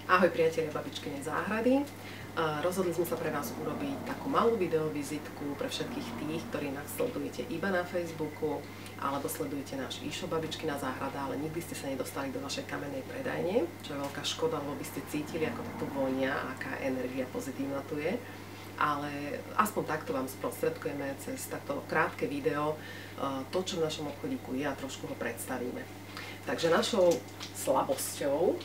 Ahoj priatelia babičkynej záhrady. Rozhodli sme sa pre vás urobiť takú malú videovizitku pre všetkých tých, ktorí nás sledujete iba na Facebooku alebo sledujete náš e-shop Babičkyná záhrada, ale nikdy ste sa nedostali do našej kamennej predajne, čo je veľká škoda, lebo by ste cítili, ako to vonia, aká energia pozitívna tu je. Ale aspoň takto vám sprostredkujeme cez takto krátke video to, čo v našom obchodíku je, a trošku ho predstavíme. Takže našou slabosťou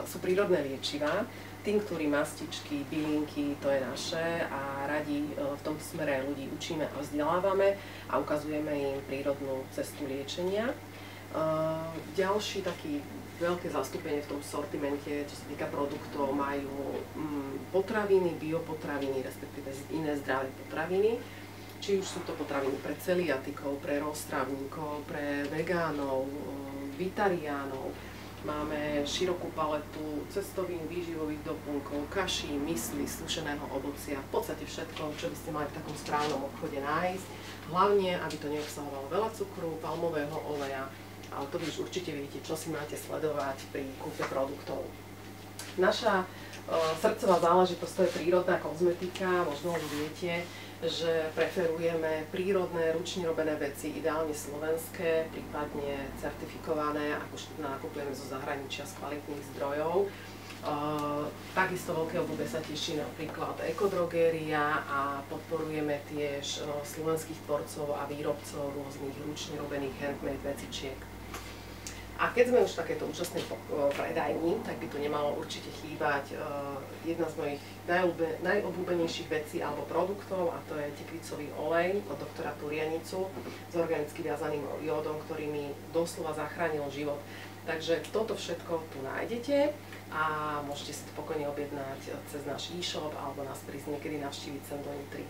sú prírodné liečivá. Tinktúry, mastičky, bylinky, to je naše a radi v tomto smere ľudí učíme a vzdelávame a ukazujeme im prírodnú cestu liečenia. Ďalší taký veľké zastúpenie v tom sortimente, čo sa týka produktov, majú potraviny, biopotraviny, respektíve iné zdravé potraviny. Či už sú to potraviny pre celiatikov, pre roztrávnikov, pre vegánov, vitariánov. Máme širokú paletu cestovín, výživových doplnkov, kaší, mysli, sušeného ovocia, v podstate všetko, čo by ste mali v takom správnom obchode nájsť. Hlavne, aby to neobsahovalo veľa cukru, palmového oleja, ale to vy už určite viete, čo si máte sledovať pri kúpe produktov. Naša srdcová záležitosť to je prírodná kozmetika, možno už viete, že preferujeme prírodné, ručne robené veci, ideálne slovenské, prípadne certifikované, ak už nakupujeme zo zahraničia z kvalitných zdrojov. Takisto veľké obľúbe sa teší napríklad Ekodrogéria a podporujeme tiež slovenských tvorcov a výrobcov rôznych ručne robených handmade vecičiek. A keď sme už v takéto úžasnej predajni, tak by tu nemalo určite chýbať jedna z mojich najobľúbenejších vecí alebo produktov, a to je teklицový olej od doktora Turianicu s organicky viazaným jódom, ktorý mi doslova zachránil život. Takže toto všetko tu nájdete a môžete si to pokojne objednať cez náš e-shop alebo nás prísť niekedy navštíviť sem do Nitry.